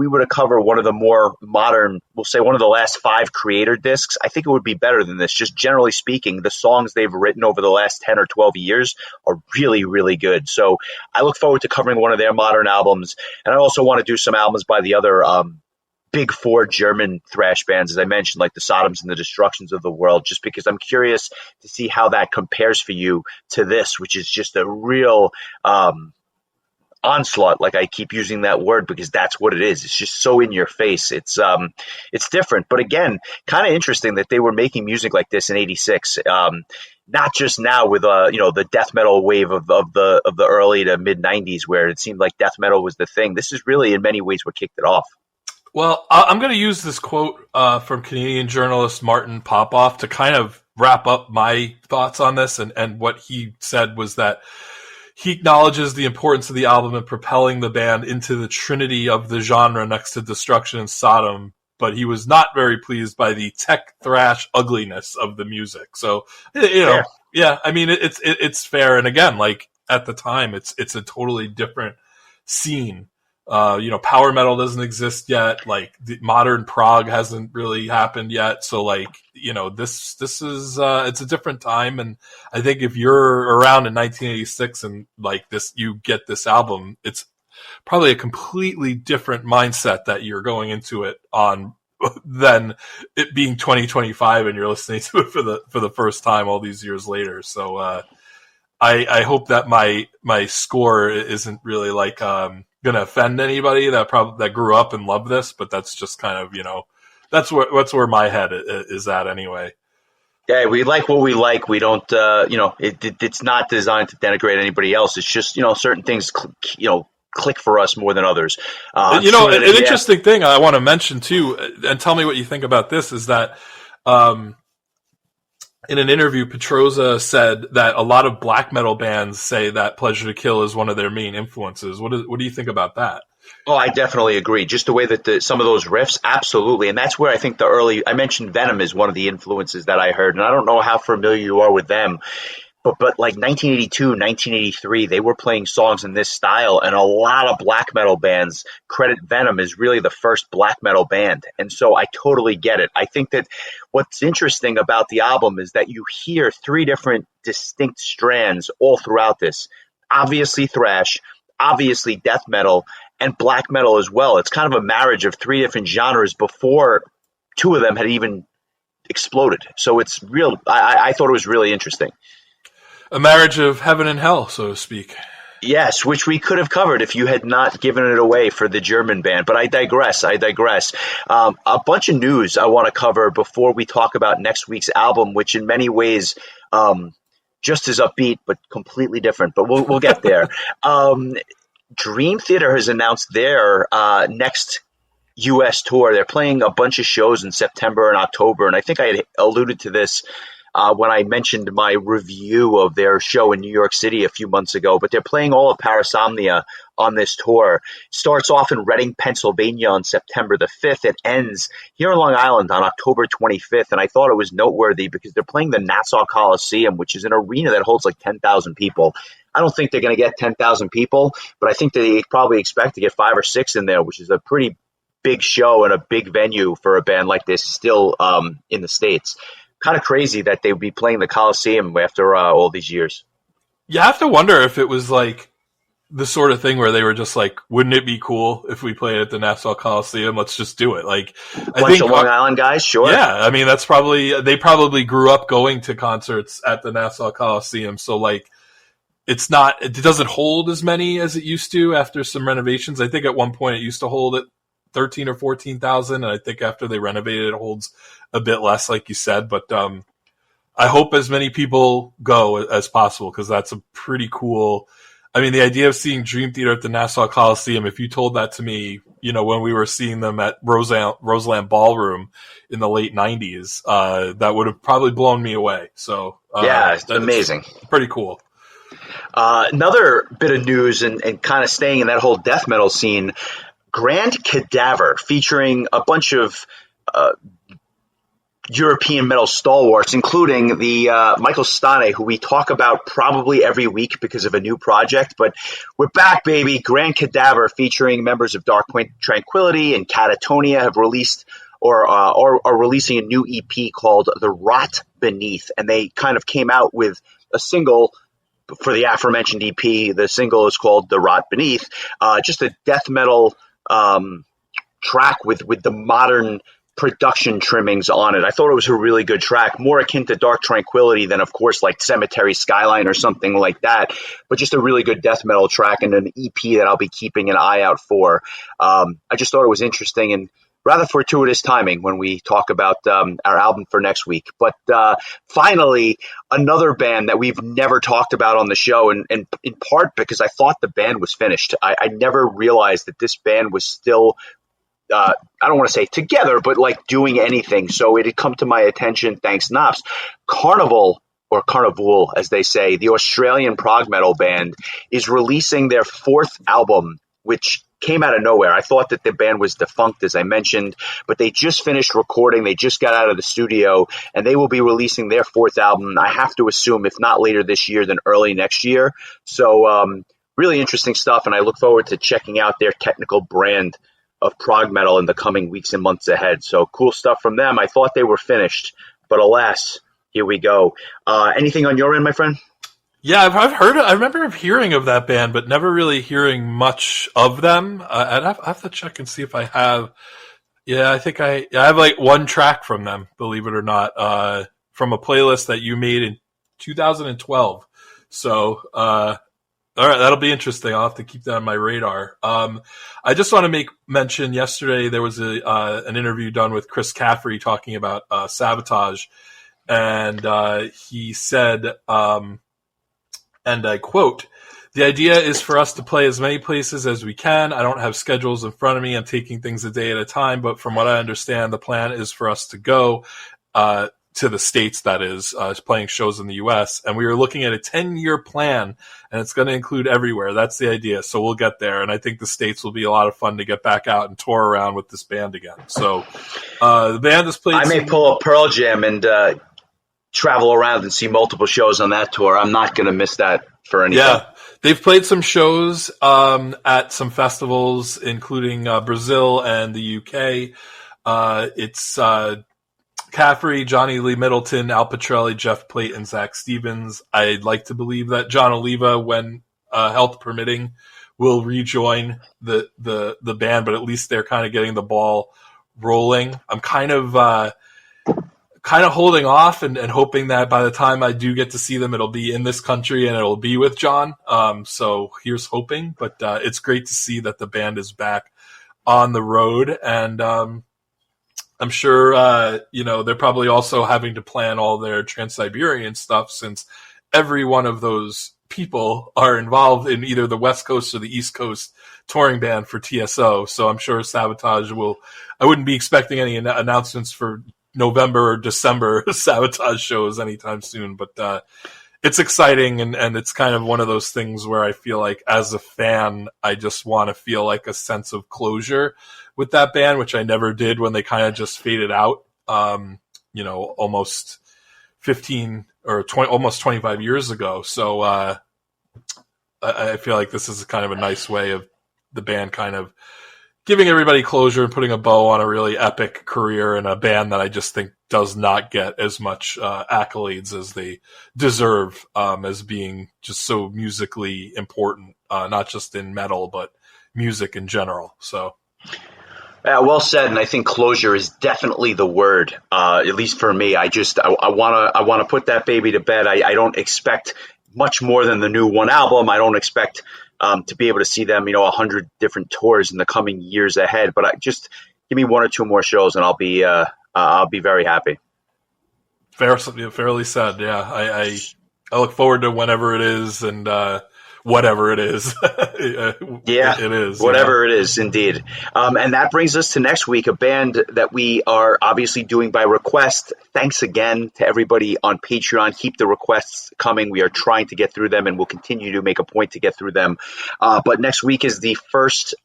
were to cover one of the more modern, we'll say one of the last 5 Kreator discs, I think it would be better than this. Just generally speaking, the songs they've written over the last 10 or 12 years are really, really good. So I look forward to covering one of their modern albums. And I also want to do some albums by the other Big Four German thrash bands, as I mentioned, like the Sodoms and the Destructions of the world, just because I'm curious to see how that compares for you to this, which is just a real onslaught. Like, I keep using that word because that's what it is. It's just so in your face. It's different, but again, kind of interesting that they were making music like this in '86. Not just now with the death metal wave of the early to mid '90s, where it seemed like death metal was the thing. This is really in many ways what kicked it off. Well, I'm going to use this quote from Canadian journalist Martin Popoff to kind of wrap up my thoughts on this. And what he said was that he acknowledges the importance of the album in propelling the band into the trinity of the genre next to Destruction and Sodom, but he was not very pleased by the tech thrash ugliness of the music. So, Fair. yeah, I mean, it's fair. And again, like at the time, it's a totally different scene. Power metal doesn't exist yet. Like the modern prog hasn't really happened yet. So like, this is, it's a different time. And I think if you're around in 1986 and like this, you get this album, it's probably a completely different mindset that you're going into it on than it being 2025 and you're listening to it for the first time all these years later. So, I hope that my score isn't really like, going to offend anybody that grew up and loved this, but that's just kind of, that's where my head is at anyway. Yeah, we like what we like. We don't, it's not designed to denigrate anybody else. It's just, certain things, click for us more than others. An interesting thing I want to mention too, and tell me what you think about this, is that, in an interview, Petroza said that a lot of black metal bands say that Pleasure to Kill is one of their main influences. What do you think about that? Oh, I definitely agree. Just the way that some of those riffs, absolutely. And that's where I think I mentioned Venom is one of the influences that I heard. And I don't know how familiar you are with them, but like 1982, 1983, they were playing songs in this style. And a lot of black metal bands credit Venom as really the first black metal band. And so I totally get it. I think that what's interesting about the album is that you hear three different distinct strands all throughout this. Obviously thrash, obviously death metal, and black metal as well. It's kind of a marriage of three different genres before two of them had even exploded. So it's real. I thought it was really interesting. A marriage of heaven and hell, so to speak. Yes, which we could have covered if you had not given it away for the German band. But I digress. A bunch of news I want to cover before we talk about next week's album, which in many ways just as upbeat but completely different. But we'll get there. Dream Theater has announced their next U.S. tour. They're playing a bunch of shows in September and October, and I think I had alluded to this when I mentioned my review of their show in New York City a few months ago, but they're playing all of Parasomnia on this tour. Starts off in Reading, Pennsylvania on September the 5th. It ends here in Long Island on October 25th, and I thought it was noteworthy because they're playing the Nassau Coliseum, which is an arena that holds like 10,000 people. I don't think they're going to get 10,000 people, but I think they probably expect to get 5 or 6 in there, which is a pretty big show and a big venue for a band like this still in the States. Kind of crazy that they would be playing the Coliseum after all these years. You have to wonder if it was like the sort of thing where they were just like, wouldn't it be cool if we played at the Nassau Coliseum? Let's just do it. Like, I think Long Island guys, sure. Yeah, I mean, they probably grew up going to concerts at the Nassau Coliseum. So like, it doesn't hold as many as it used to after some renovations. I think at one point it used to hold at 13 or 14,000. And I think after they renovated, it holds a bit less, like you said. But I hope as many people go as possible, because that's a pretty cool. I mean, the idea of seeing Dream Theater at the Nassau Coliseum, if you told that to me, when we were seeing them at Roseland Ballroom in the late 90s, that would have probably blown me away. So yeah, it's amazing. Pretty cool. Another bit of news and kind of staying in that whole death metal scene, Grand Cadaver, featuring a bunch of European metal stalwarts, including the Michael Stane, who we talk about probably every week because of a new project. But we're back, baby. Grand Cadaver, featuring members of Dark Tranquillity and Catatonia, have released or are releasing a new EP called The Rot Beneath. And they kind of came out with a single for the aforementioned EP. The single is called The Rot Beneath. Just a death metal track with the modern production trimmings on it. I thought it was a really good track, more akin to Dark Tranquility than, of course, like Cemetery Skyline or something like that, but just a really good death metal track and an EP that I'll be keeping an eye out for. I just thought it was interesting and rather fortuitous timing when we talk about our album for next week. But finally, another band that we've never talked about on the show, and in part because I thought the band was finished. I never realized that this band was still I don't want to say together, but like doing anything. So it had come to my attention, thanks Knops. Carnival, or Carnival, as they say, the Australian prog metal band, is releasing their fourth album, which came out of nowhere. I thought that the band was defunct, as I mentioned, but they just finished recording. They just got out of the studio, and they will be releasing their fourth album, I have to assume, if not later this year, then early next year. So really interesting stuff, and I look forward to checking out their technical brand of prog metal in the coming weeks and months ahead. So cool stuff from them. I thought they were finished, but alas, here we go. Anything on your end, my friend? Yeah, I've heard. I remember hearing of that band, but never really hearing much of them. I'd have to check and see if I have. Yeah, I think I have like one track from them, believe it or not, from a playlist that you made in 2012. So, all right, that'll be interesting. I'll have to keep that on my radar. I just want to make mention, yesterday there was an interview done with Chris Caffrey talking about Sabotage, and he said, and I quote, "The idea is for us to play as many places as we can. I don't have schedules in front of me. I'm taking things a day at a time, but from what I understand, the plan is for us to go to the States, that is, playing shows in the U.S., and we were looking at a 10-year plan, and it's going to include everywhere. That's the idea, so we'll get there, and I think the States will be a lot of fun to get back out and tour around with this band again." So the band has played... I may pull up Pearl Jam and travel around and see multiple shows on that tour. I'm not going to miss that for anything. Yeah, they've played some shows at some festivals, including Brazil and the UK. It's... Caffrey, Johnny Lee Middleton, Al Pitrelli, Jeff Plate, and Zach Stevens. I'd like to believe that John Oliva, when health permitting, will rejoin the band, but at least they're kind of getting the ball rolling. I'm kind of holding off and hoping that by the time I do get to see them, it'll be in this country and it'll be with John. So here's hoping, but it's great to see that the band is back on the road, and I'm sure, they're probably also having to plan all their Trans-Siberian stuff, since every one of those people are involved in either the West Coast or the East Coast touring band for TSO. So I'm sure Sabotage I wouldn't be expecting any announcements for November or December Sabotage shows anytime soon, but it's exciting, and it's kind of one of those things where I feel like, as a fan, I just want to feel like a sense of closure with that band, which I never did when they kind of just faded out, almost 15 or 20, almost 25 years ago. So I feel like this is kind of a nice way of the band kind of giving everybody closure and putting a bow on a really epic career in a band that I just think does not get as much accolades as they deserve, as being just so musically important, not just in metal, but music in general. So. Well said, and I think closure is definitely the word. At least for me, I want to put that baby to bed. I don't expect much more than the new one album. I don't expect to be able to see them, 100 different tours in the coming years ahead. But just give me one or two more shows, and I'll be very happy. Fairly said. Yeah, I look forward to whenever it is, and whatever it is. Yeah, it is. Whatever it is, indeed. And that brings us to next week, a band that we are obviously doing by request. Thanks again to everybody on Patreon. Keep the requests coming. We are trying to get through them, and we'll continue to make a point to get through them. But next week is the first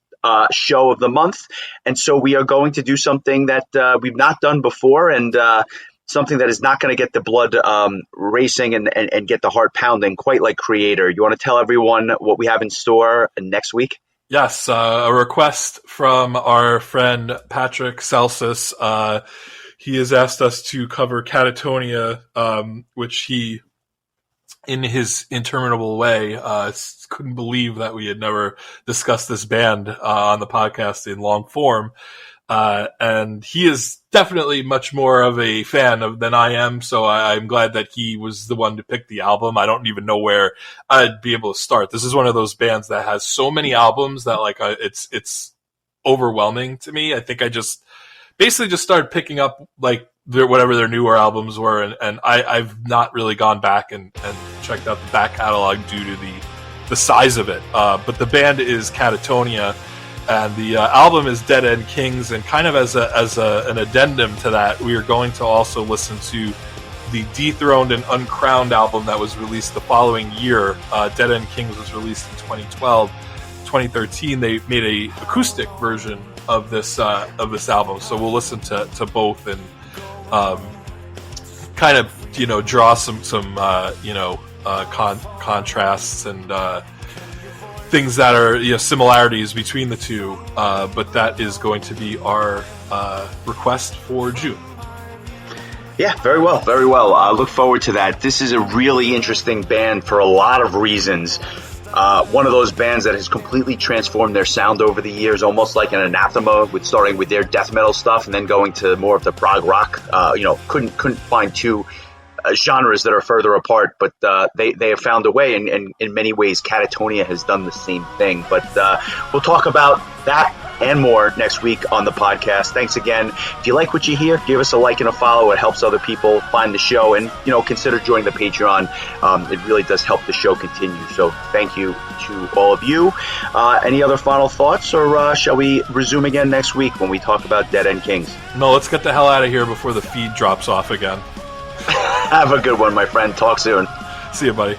show of the month, and so we are going to do something that we've not done before, and something that is not going to get the blood racing and get the heart pounding quite like Kreator. You want to tell everyone what we have in store next week? Yes, a request from our friend Patrick Celsus. He has asked us to cover Catatonia, which he, in his interminable way, couldn't believe that we had never discussed this band on the podcast in long form. And he is definitely much more of a fan than I am, so I'm glad that he was the one to pick the album. I don't even know where I'd be able to start. This is one of those bands that has so many albums that like it's overwhelming to me. I think I just basically just started picking up like whatever their newer albums were, and I've not really gone back and checked out the back catalog due to the size of it. But the band is Catatonia. And the album is Dead End Kings, and kind of as an addendum to that, we are going to also listen to the Dethroned and Uncrowned album that was released the following year. Dead End Kings was released in 2012. 2013, they made a acoustic version of this album. So we'll listen to both and kind of draw some contrasts and things that are similarities between the two, but that is going to be our request for June. Yeah, very well, very well. I look forward to that. This is a really interesting band for a lot of reasons. One of those bands that has completely transformed their sound over the years, almost like an anathema, with starting with their death metal stuff and then going to more of the prog rock. Couldn't find two genres that are further apart, but they have found a way, and in many ways Catatonia has done the same thing. But we'll talk about that and more next week on the podcast. Thanks again. If you like what you hear, give us a like and a follow. It helps other people find the show, and consider joining the Patreon. It really does help the show continue. So thank you to all of you. Any other final thoughts, or shall we resume again next week when we talk about Dead End Kings? No, let's get the hell out of here before the feed drops off again. Have a good one, my friend. Talk soon. See you, buddy.